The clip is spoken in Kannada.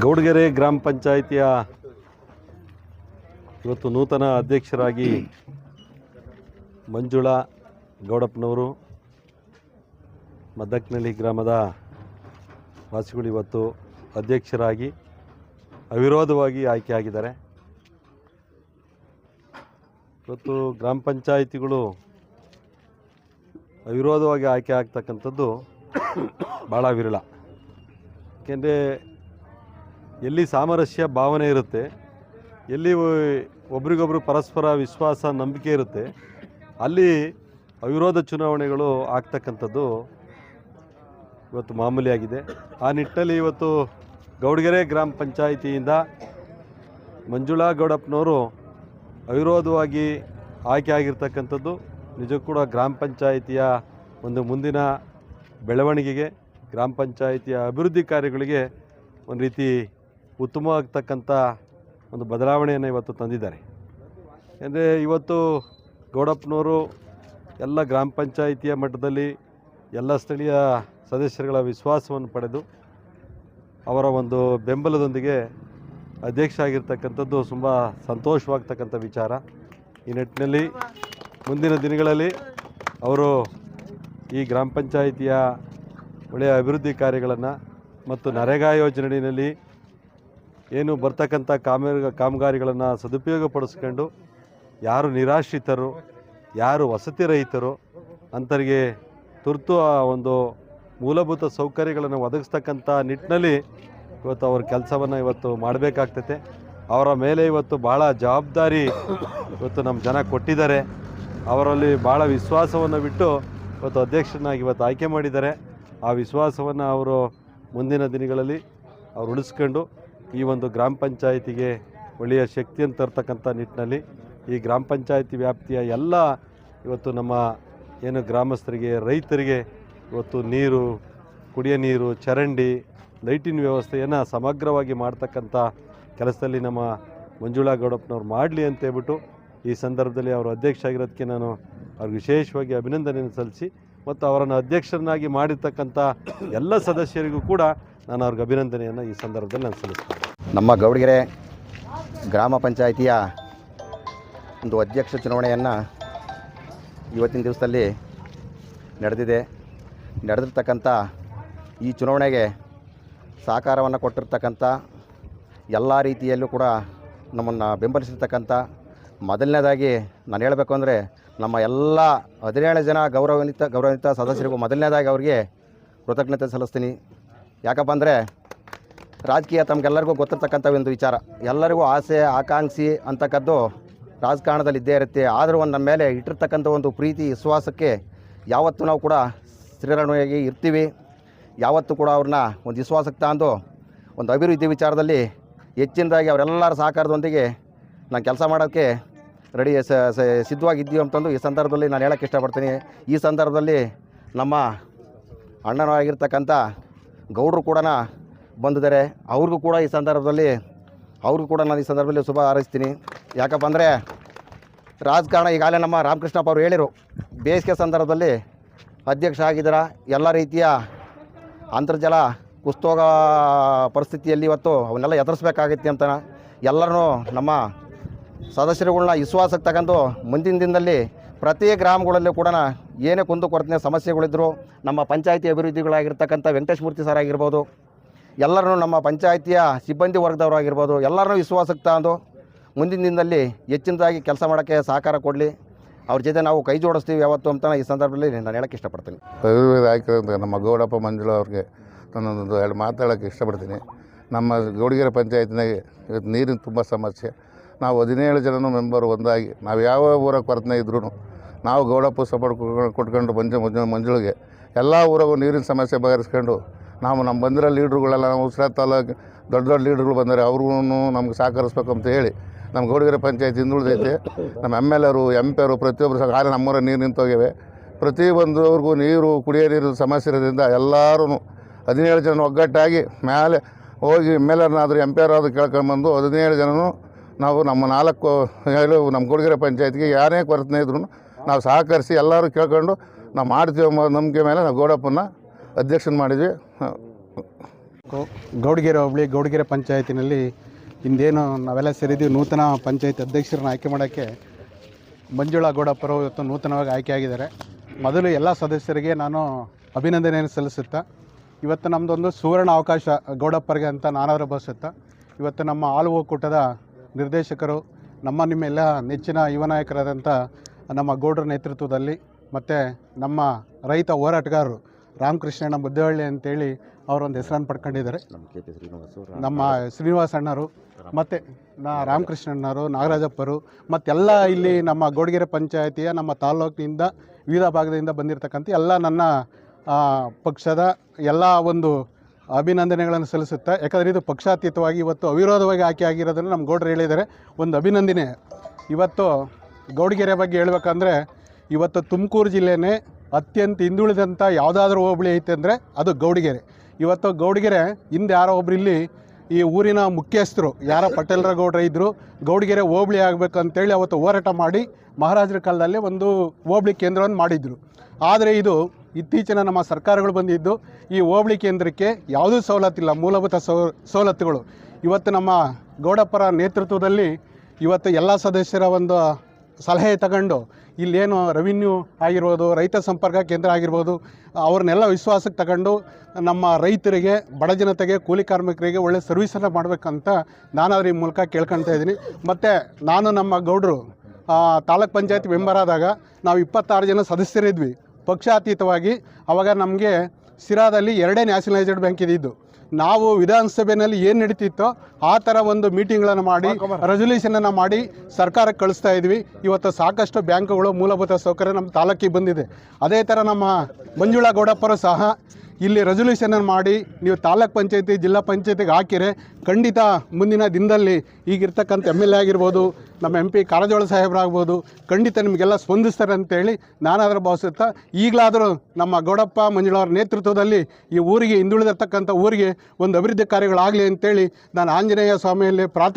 ಗೌಡಗೆರೆ ಗ್ರಾಮ ಪಂಚಾಯಿತಿಯ ಇವತ್ತು ನೂತನ ಅಧ್ಯಕ್ಷರಾಗಿ ಮಂಜುಳಾ ಗೌಡಪ್ಪನವರು ಮದ್ದಕ್ನಳ್ಳಿ ಗ್ರಾಮದ ವಾಸಿಗಳು ಇವತ್ತು ಅಧ್ಯಕ್ಷರಾಗಿ ಅವಿರೋಧವಾಗಿ ಆಯ್ಕೆಯಾಗಿದ್ದಾರೆ. ಇವತ್ತು ಗ್ರಾಮ ಪಂಚಾಯಿತಿಗಳು ಅವಿರೋಧವಾಗಿ ಆಯ್ಕೆ ಆಗ್ತಕ್ಕಂಥದ್ದು ಭಾಳ ವಿರಳ. ಏಕೆಂದರೆ ಎಲ್ಲಿ ಸಾಮರಸ್ಯ ಭಾವನೆ ಇರುತ್ತೆ, ಎಲ್ಲಿ ಒಬ್ರಿಗೊಬ್ರು ಪರಸ್ಪರ ವಿಶ್ವಾಸ ನಂಬಿಕೆ ಇರುತ್ತೆ, ಅಲ್ಲಿ ಅವಿರೋಧ ಚುನಾವಣೆಗಳು ಆಗ್ತಕ್ಕಂಥದ್ದು ಇವತ್ತು ಮಾಮೂಲಿಯಾಗಿದೆ. ಆ ನಿಟ್ಟಿನಲ್ಲಿ ಇವತ್ತು ಗೌಡಗೆರೆ ಗ್ರಾಮ ಪಂಚಾಯಿತಿಯಿಂದ ಮಂಜುಳಾ ಗೌಡಪ್ಪನವರು ಅವಿರೋಧವಾಗಿ ಆಯ್ಕೆ ಆಗಿರ್ತಕ್ಕಂಥದ್ದು ನಿಜಕ್ಕೂ ಕೂಡ ಗ್ರಾಮ ಪಂಚಾಯಿತಿಯ ಒಂದು ಮುಂದಿನ ಬೆಳವಣಿಗೆಗೆ, ಗ್ರಾಮ ಪಂಚಾಯಿತಿಯ ಅಭಿವೃದ್ಧಿ ಕಾರ್ಯಗಳಿಗೆ ಒಂದು ರೀತಿ ಉತ್ತಮವಾಗ್ತಕ್ಕಂಥ ಒಂದು ಬದಲಾವಣೆಯನ್ನು ಇವತ್ತು ತಂದಿದ್ದಾರೆ. ಅಂದರೆ ಇವತ್ತು ಗೌಡಪ್ಪನವರು ಎಲ್ಲ ಗ್ರಾಮ ಪಂಚಾಯಿತಿಯ ಮಟ್ಟದಲ್ಲಿ ಎಲ್ಲ ಸ್ಥಳೀಯ ಸದಸ್ಯರುಗಳ ವಿಶ್ವಾಸವನ್ನು ಪಡೆದು ಅವರ ಒಂದು ಬೆಂಬಲದೊಂದಿಗೆ ಅಧ್ಯಕ್ಷ ಆಗಿರ್ತಕ್ಕಂಥದ್ದು ತುಂಬ ಸಂತೋಷವಾಗ್ತಕ್ಕಂಥ ವಿಚಾರ. ಈ ನಿಟ್ಟಿನಲ್ಲಿ ಮುಂದಿನ ದಿನಗಳಲ್ಲಿ ಅವರು ಈ ಗ್ರಾಮ ಪಂಚಾಯಿತಿಯ ಒಳ್ಳೆಯ ಅಭಿವೃದ್ಧಿ ಕಾರ್ಯಗಳನ್ನು ಮತ್ತು ನರೇಗಾ ಯೋಜನೆಯಲ್ಲಿ ಏನು ಬರ್ತಕ್ಕಂಥ ಕಾಮಗಾರಿಗಳನ್ನು ಸದುಪಯೋಗಪಡಿಸ್ಕೊಂಡು ಯಾರು ನಿರಾಶ್ರಿತರು, ಯಾರು ವಸತಿ ರಹಿತರು ಅಂಥವರಿಗೆ ತುರ್ತು ಒಂದು ಮೂಲಭೂತ ಸೌಕರ್ಯಗಳನ್ನು ಒದಗಿಸ್ತಕ್ಕಂಥ ನಿಟ್ಟಿನಲ್ಲಿ ಇವತ್ತು ಅವ್ರ ಕೆಲಸವನ್ನು ಇವತ್ತು ಮಾಡಬೇಕಾಗ್ತೈತೆ. ಅವರ ಮೇಲೆ ಇವತ್ತು ಭಾಳ ಜವಾಬ್ದಾರಿ ಇವತ್ತು ನಮ್ಮ ಜನ ಕೊಟ್ಟಿದ್ದಾರೆ. ಅವರಲ್ಲಿ ಭಾಳ ವಿಶ್ವಾಸವನ್ನು ಬಿಟ್ಟು ಇವತ್ತು ಅಧ್ಯಕ್ಷನಾಗಿ ಇವತ್ತು ಆಯ್ಕೆ ಮಾಡಿದ್ದಾರೆ. ಆ ವಿಶ್ವಾಸವನ್ನು ಅವರು ಮುಂದಿನ ದಿನಗಳಲ್ಲಿ ಅವರು ಉಳಿಸ್ಕೊಂಡು ಈ ಒಂದು ಗ್ರಾಮ ಪಂಚಾಯಿತಿಗೆ ಒಳ್ಳೆಯ ಶಕ್ತಿಯನ್ನು ತರ್ತಕ್ಕಂಥ ನಿಟ್ಟಿನಲ್ಲಿ ಈ ಗ್ರಾಮ ಪಂಚಾಯಿತಿ ವ್ಯಾಪ್ತಿಯ ಎಲ್ಲ ಇವತ್ತು ನಮ್ಮ ಏನು ಗ್ರಾಮಸ್ಥರಿಗೆ, ರೈತರಿಗೆ ಇವತ್ತು ನೀರು, ಕುಡಿಯೋ ನೀರು, ಚರಂಡಿ, ಲೈಟಿನ ವ್ಯವಸ್ಥೆಯನ್ನು ಸಮಗ್ರವಾಗಿ ಮಾಡ್ತಕ್ಕಂಥ ಕೆಲಸದಲ್ಲಿ ನಮ್ಮ ಮಂಜುಳಾ ಗೌಡಪ್ಪನವ್ರು ಮಾಡಲಿ ಅಂತೇಳ್ಬಿಟ್ಟು ಈ ಸಂದರ್ಭದಲ್ಲಿ ಅವರು ಅಧ್ಯಕ್ಷ ಆಗಿರೋದಕ್ಕೆ ನಾನು ಅವ್ರಿಗೆ ವಿಶೇಷವಾಗಿ ಅಭಿನಂದನೆಯನ್ನು ಸಲ್ಲಿಸಿ ಮತ್ತು ಅವರನ್ನು ಅಧ್ಯಕ್ಷರನ್ನಾಗಿ ಮಾಡಿರ್ತಕ್ಕಂಥ ಎಲ್ಲ ಸದಸ್ಯರಿಗೂ ಕೂಡ ನಾನು ಅವ್ರಿಗೆ ಅಭಿನಂದನೆಯನ್ನು ಈ ಸಂದರ್ಭದಲ್ಲಿ ನಾನು ಸಲ್ಲಿಸ್ತೇನೆ. ನಮ್ಮ ಗೌಡಗೆರೆ ಗ್ರಾಮ ಪಂಚಾಯಿತಿಯ ಒಂದು ಅಧ್ಯಕ್ಷ ಚುನಾವಣೆಯನ್ನು ಇವತ್ತಿನ ದಿವಸದಲ್ಲಿ ನಡೆದಿರ್ತಕ್ಕಂಥ ಈ ಚುನಾವಣೆಗೆ ಸಹಕಾರವನ್ನು ಕೊಟ್ಟಿರ್ತಕ್ಕಂಥ ಎಲ್ಲ ರೀತಿಯಲ್ಲೂ ಕೂಡ ನಮ್ಮನ್ನು ಬೆಂಬಲಿಸಿರ್ತಕ್ಕಂಥ ಮೊದಲನೇದಾಗಿ ನಾನು ಹೇಳಬೇಕು ಅಂದರೆ ನಮ್ಮ ಎಲ್ಲ 17 ಜನ ಗೌರವಾನ್ವಿತ ಸದಸ್ಯರಿಗೂ ಮೊದಲನೇದಾಗಿ ಅವರಿಗೆ ಕೃತಜ್ಞತೆ ಸಲ್ಲಿಸ್ತೀನಿ. ಯಾಕಪ್ಪ ಅಂದರೆ ರಾಜಕೀಯ ತಮಗೆಲ್ಲರಿಗೂ ಗೊತ್ತಿರ್ತಕ್ಕಂಥ ಒಂದು ವಿಚಾರ, ಎಲ್ಲರಿಗೂ ಆಸೆ ಆಕಾಂಕ್ಷಿ ಅಂತಕ್ಕದ್ದು ರಾಜಕಾರಣದಲ್ಲಿ ಇದ್ದೇ ಇರುತ್ತೆ. ಆದರೂ ನಮ್ಮ ಮೇಲೆ ಇಟ್ಟಿರ್ತಕ್ಕಂಥ ಒಂದು ಪ್ರೀತಿ ವಿಶ್ವಾಸಕ್ಕೆ ಯಾವತ್ತೂ ನಾವು ಕೂಡ ಸ್ಥಿರವಾಗಿ ಇರ್ತೀವಿ. ಯಾವತ್ತೂ ಕೂಡ ಅವ್ರನ್ನ ಒಂದು ವಿಶ್ವಾಸಕ್ಕೆ ತಂದು ಒಂದು ಅಭಿವೃದ್ಧಿ ವಿಚಾರದಲ್ಲಿ ಹೆಚ್ಚಿನದಾಗಿ ಅವರೆಲ್ಲರ ಸಹಕಾರದೊಂದಿಗೆ ನಾನು ಕೆಲಸ ಮಾಡೋಕ್ಕೆ ರೆಡಿ ಸಿದ್ಧವಾಗಿದ್ದೀವಿ ಅಂತಂದು ಈ ಸಂದರ್ಭದಲ್ಲಿ ನಾನು ಹೇಳೋಕ್ಕೆ ಇಷ್ಟಪಡ್ತೀನಿ. ಈ ಸಂದರ್ಭದಲ್ಲಿ ನಮ್ಮ ಅಣ್ಣನಾಗಿರ್ತಕ್ಕಂಥ ಗೌಡರು ಕೂಡ ಬಂದಿದ್ದಾರೆ. ಅವ್ರಿಗೂ ಕೂಡ ಈ ಸಂದರ್ಭದಲ್ಲಿ ನಾನು ಈ ಸಂದರ್ಭದಲ್ಲಿ ಶುಭ ಹಾರೈಸ್ತೀನಿ. ಯಾಕಪ್ಪ ಅಂದರೆ ರಾಜಕಾರಣ ಈಗಾಗಲೇ ನಮ್ಮ ರಾಮಕೃಷ್ಣಪ್ಪ ಅವರು ಹೇಳಿದರು, ಬೇಸಿಗೆ ಸಂದರ್ಭದಲ್ಲಿ ಅಧ್ಯಕ್ಷ ಆಗಿದ್ದೀರ, ಎಲ್ಲ ರೀತಿಯ ಅಂತರ್ಜಲ ಕುಸ್ತೋಗ ಪರಿಸ್ಥಿತಿಯಲ್ಲಿ ಇವತ್ತು ಅವನ್ನೆಲ್ಲ ಎದುರಿಸ್ಬೇಕಾಗೈತಿ ಅಂತ ಎಲ್ಲರೂ ನಮ್ಮ ಸದಸ್ಯರುಗಳನ್ನ ವಿಶ್ವಾಸಕ್ಕೆ ತಗೊಂಡು ಮುಂದಿನ ದಿನದಲ್ಲಿ ಪ್ರತಿ ಗ್ರಾಮಗಳಲ್ಲೂ ಕೂಡ ಏನೇ ಕುಂದುಕೊರತೆ ಸಮಸ್ಯೆಗಳಿದ್ದರೂ ನಮ್ಮ ಪಂಚಾಯಿತಿ ಅಭಿವೃದ್ಧಿಗಳಾಗಿರ್ತಕ್ಕಂಥ ವೆಂಕಟೇಶ್ ಮೂರ್ತಿ ಸರ್ ಆಗಿರ್ಬೋದು, ಎಲ್ಲರೂ ನಮ್ಮ ಪಂಚಾಯಿತಿಯ ಸಿಬ್ಬಂದಿ ವರ್ಗದವರಾಗಿರ್ಬೋದು, ಎಲ್ಲರನ್ನೂ ವಿಶ್ವಾಸಕ್ಕೆ ತಗೊಂಡು ಮುಂದಿನ ದಿನದಲ್ಲಿ ಹೆಚ್ಚಿನದಾಗಿ ಕೆಲಸ ಮಾಡೋಕ್ಕೆ ಸಹಕಾರ ಕೊಡಲಿ. ಅವ್ರ ಜೊತೆ ನಾವು ಕೈ ಜೋಡಿಸ್ತೀವಿ ಯಾವತ್ತು ಅಂತ ಈ ಸಂದರ್ಭದಲ್ಲಿ ನಾನು ಹೇಳೋಕ್ಕೆ ಇಷ್ಟಪಡ್ತೀನಿ. ಆಯ್ಕೆ ನಮ್ಮ ಗೌಡಪ್ಪ ಮಂಜುಳಾ ಅವ್ರಿಗೆ ನಾನೊಂದು 2 ಮಾತಾಡೋಕ್ಕೆ ಇಷ್ಟಪಡ್ತೀನಿ. ನಮ್ಮ ಗೌಡಗೆರೆ ಪಂಚಾಯತ್ನಾಗೆ ಇವತ್ತು ನೀರಿನ ತುಂಬ ಸಮಸ್ಯೆ. ನಾವು 17 ಜನನೂ ಮೆಂಬರ್ ಒಂದಾಗಿ ನಾವು ಯಾವ ಊರಾಗ ಕೊರತೆ ಇದ್ರೂ ನಾವು ಗೌಡಪ್ಪ ಸಪೋರ್ಟ್ ಕೊಟ್ಕೊಂಡು ಮಂಜುಳಿಗೆ ಎಲ್ಲ ಊರಾಗೂ ನೀರಿನ ಸಮಸ್ಯೆ ಬಗೆಹರಿಸ್ಕೊಂಡು ನಮ್ಮ ಬಂದಿರೋ ಲೀಡ್ರುಗಳೆಲ್ಲ ನಾವು ಉಸಿರಾ ತಾಲೂಕು ದೊಡ್ಡ ಲೀಡ್ರುಗಳು ಬಂದರೆ ಅವ್ರಿಗೂ ನಮ್ಗೆ ಸಹಕರಿಸ್ಬೇಕು ಅಂತ ಹೇಳಿ ನಮ್ಮ ಗೌಡಗೆರೆ ಪಂಚಾಯತ್ ಹಿಂದುಳಿದೈತೆ. ನಮ್ಮ MLAರು MP ಪ್ರತಿಯೊಬ್ಬರು ಸಹ ಕಾಲ ನಮ್ಮೂರ ನೀರು ನಿಂತೋಗಿವೆ. ಪ್ರತಿಯೊಂದವ್ರಿಗೂ ನೀರು, ಕುಡಿಯೋ ನೀರು ಸಮಸ್ಯೆ ಇರೋದ್ರಿಂದ ಎಲ್ಲರೂ 17 ಜನ ಒಗ್ಗಟ್ಟಾಗಿ ಮೇಲೆ ಹೋಗಿ MLAರನ್ನಾದರೂ MP ಕೇಳ್ಕೊಂಬಂದು 17 ಜನನೂ ನಾವು ನಮ್ಮ 4 ನಮ್ಮ ಗೌಡಗೆರೆ ಪಂಚಾಯತ್ಗೆ ಯಾರೇ ಕೊರತೆ ಇದ್ರೂ ನಾವು ಸಹಕರಿಸಿ ಎಲ್ಲರೂ ಕೇಳ್ಕೊಂಡು ನಾವು ಮಾಡ್ತೀವಿ ಅನ್ನೋ ನಂಬಿಕೆ ಮೇಲೆ ನಾವು ಗೌಡಪ್ಪನ ಅಧ್ಯಕ್ಷನ ಮಾಡಿದ್ವಿ. ಗೌಡಗೆರೆ ಹೋಬಳಿ ಗೌಡಗೆರೆ ಪಂಚಾಯತಿನಲ್ಲಿ ಇಂದೇನು ನಾವೆಲ್ಲ ಸೇರಿದ್ದೀವಿ ನೂತನ ಪಂಚಾಯತ್ ಅಧ್ಯಕ್ಷರನ್ನ ಆಯ್ಕೆ ಮಾಡೋಕ್ಕೆ ಮಂಜುಳಾ ಗೌಡಪ್ಪರು ಇವತ್ತು ನೂತನವಾಗಿ ಆಯ್ಕೆಯಾಗಿದ್ದಾರೆ. ಮೊದಲು ಎಲ್ಲ ಸದಸ್ಯರಿಗೆ ನಾನು ಅಭಿನಂದನೆಯನ್ನು ಸಲ್ಲಿಸುತ್ತಾ ಇವತ್ತು ನಮ್ಮದೊಂದು ಸುವರ್ಣ ಅವಕಾಶ ಗೌಡಪ್ಪರಿಗೆ ಅಂತ ನಾನಾದರೂ ಭಾವಿಸುತ್ತಾ ಇವತ್ತು ನಮ್ಮ ಹಾಲು ಒಕ್ಕೂಟದ ನಿರ್ದೇಶಕರು ನಿಮ್ಮೆಲ್ಲ ನೆಚ್ಚಿನ ಯುವ ನಾಯಕರಾದಂಥ ನಮ್ಮ ಗೌಡರ ನೇತೃತ್ವದಲ್ಲಿ ಮತ್ತು ನಮ್ಮ ರೈತ ಹೋರಾಟಗಾರರು ರಾಮಕೃಷ್ಣಣ್ಣ ಮುದ್ದೇಹಳ್ಳಿ ಅಂತೇಳಿ ಅವರೊಂದು ಹೆಸರನ್ನು ಪಡ್ಕೊಂಡಿದ್ದಾರೆ. ನಮ್ಮ ಶ್ರೀನಿವಾಸ ಅಣ್ಣರು ಮತ್ತು ರಾಮಕೃಷ್ಣಣ್ಣರು, ನಾಗರಾಜಪ್ಪರು ಮತ್ತೆಲ್ಲ ಇಲ್ಲಿ ನಮ್ಮ ಗೌಡಗೆರೆ ಪಂಚಾಯತಿಯ ನಮ್ಮ ತಾಲ್ಲೂಕಿನಿಂದ ವಿವಿಧ ಭಾಗದಿಂದ ಬಂದಿರತಕ್ಕಂಥ ಎಲ್ಲ ನನ್ನ ಪಕ್ಷದ ಎಲ್ಲ ಒಂದು ಅಭಿನಂದನೆಗಳನ್ನು ಸಲ್ಲಿಸುತ್ತಾ, ಯಾಕಂದರೆ ಇದು ಪಕ್ಷಾತೀತವಾಗಿ ಇವತ್ತು ಅವಿರೋಧವಾಗಿ ಆಯ್ಕೆ ಆಗಿರೋದನ್ನು ನಮ್ಮ ಗೌಡರು ಹೇಳಿದ್ದಾರೆ. ಒಂದು ಅಭಿನಂದನೆ. ಇವತ್ತು ಗೌಡಗೆರೆ ಬಗ್ಗೆ ಹೇಳಬೇಕಂದ್ರೆ ಇವತ್ತು ತುಮಕೂರು ಜಿಲ್ಲೆನೇ ಅತ್ಯಂತ ಹಿಂದುಳಿದಂಥ ಯಾವುದಾದ್ರೂ ಹೋಬಳಿ ಐತೆ ಅಂದರೆ ಅದು ಗೌಡಗೆರೆ. ಇವತ್ತು ಗೌಡಗೆರೆ ಹಿಂದೆ ಯಾರೋ ಒಬ್ರು ಇಲ್ಲಿ ಈ ಊರಿನ ಮುಖ್ಯಸ್ಥರು ಯಾರೋ ಪಟೇಲರ ಗೌಡ್ರ ಇದ್ದರು, ಗೌಡಗೆರೆ ಹೋಬಳಿ ಆಗಬೇಕಂತೇಳಿ ಅವತ್ತು ಹೋರಾಟ ಮಾಡಿ ಮಹಾರಾಜರ ಕಾಲದಲ್ಲಿ ಒಂದು ಹೋಬಳಿ ಕೇಂದ್ರವನ್ನು ಮಾಡಿದರು. ಆದರೆ ಇದು ಇತ್ತೀಚಿನ ನಮ್ಮ ಸರ್ಕಾರಗಳು ಬಂದಿದ್ದು ಈ ಹೋಬಳಿ ಕೇಂದ್ರಕ್ಕೆ ಯಾವುದೂ ಸವಲತ್ತಿಲ್ಲ, ಮೂಲಭೂತ ಸವಲತ್ತುಗಳು. ಇವತ್ತು ನಮ್ಮ ಗೌಡಪ್ಪರ ನೇತೃತ್ವದಲ್ಲಿ ಇವತ್ತು ಎಲ್ಲ ಸದಸ್ಯರ ಒಂದು ಸಲಹೆ ತಗೊಂಡು ಇಲ್ಲೇನು ರೆವಿನ್ಯೂ ಆಗಿರ್ಬೋದು, ರೈತ ಸಂಪರ್ಕ ಕೇಂದ್ರ ಆಗಿರ್ಬೋದು, ಅವ್ರನ್ನೆಲ್ಲ ವಿಶ್ವಾಸಕ್ಕೆ ತಗೊಂಡು ನಮ್ಮ ರೈತರಿಗೆ, ಬಡ ಜನತೆಗೆ, ಕೂಲಿ ಕಾರ್ಮಿಕರಿಗೆ ಒಳ್ಳೆ ಸರ್ವಿಸನ್ನು ಮಾಡಬೇಕಂತ ನಾನಾದ್ರೂ ಈ ಮೂಲಕ ಕೇಳ್ಕೊಳ್ತಾ ಇದ್ದೀನಿ. ಮತ್ತು ನಾನು ನಮ್ಮ ಗೌಡರು ತಾಲೂಕ್ ಪಂಚಾಯತ್ ಮೆಂಬರ್ ಆದಾಗ ನಾವು 26 ಜನ ಸದಸ್ಯರಿದ್ವಿ ಪಕ್ಷಾತೀತವಾಗಿ. ಆವಾಗ ನಮಗೆ ಸಿರಾದಲ್ಲಿ 2 ನ್ಯಾಷನಲೈಸ್ಡ್ ಬ್ಯಾಂಕ್ ಇದ್ದಿದ್ದು. ನಾವು ವಿಧಾನಸಭೆಯಲ್ಲಿ ಏನು ನಡೀತಿತ್ತೋ ಆ ಥರ ಒಂದು ಮೀಟಿಂಗ್ಗಳನ್ನು ಮಾಡಿ ರೆಸೊಲ್ಯೂಷನನ್ನು ಮಾಡಿ ಸರ್ಕಾರಕ್ಕೆ ಕಳಿಸ್ತಾ ಇದ್ವಿ. ಇವತ್ತು ಸಾಕಷ್ಟು ಬ್ಯಾಂಕುಗಳು ಮೂಲಭೂತ ಸೌಕರ್ಯ ನಮ್ಮ ತಾಲೂಕಿಗೆ ಬಂದಿದೆ. ಅದೇ ಥರ ನಮ್ಮ ಮಂಜುಳಾ ಗೌಡಪ್ಪರು ಸಹ ಇಲ್ಲಿ ರೆಸೊಲ್ಯೂಷನನ್ನು ಮಾಡಿ ನೀವು ತಾಲೂಕ್ ಪಂಚಾಯತಿ, ಜಿಲ್ಲಾ ಪಂಚಾಯತಿಗೆ ಹಾಕಿರೆ ಖಂಡಿತ ಮುಂದಿನ ದಿನದಲ್ಲಿ ಈಗಿರ್ತಕ್ಕಂಥ MLA ಆಗಿರ್ಬೋದು, ನಮ್ಮ MP ಕಾರಜೋಳ ಸಾಹೇಬರಾಗ್ಬೋದು, ಖಂಡಿತ ನಿಮಗೆಲ್ಲ ಸ್ಪಂದಿಸ್ತಾರೆ ಅಂತೇಳಿ ನಾನಾದರೂ ಭಾವಿಸುತ್ತಾ, ಈಗಲಾದರೂ ನಮ್ಮ ಗೌಡಪ್ಪ ಮಂಜುಳಾ ಅವರ ನೇತೃತ್ವದಲ್ಲಿ ಈ ಊರಿಗೆ, ಹಿಂದುಳಿದಿರ್ತಕ್ಕಂಥ ಊರಿಗೆ ಒಂದು ಅಭಿವೃದ್ಧಿ ಕಾರ್ಯಗಳಾಗಲಿ ಅಂತೇಳಿ ನಾನು ಆಂಜನೇಯ ಸ್ವಾಮಿಯಲ್ಲಿ ಪ್ರಾರ್ಥನೆ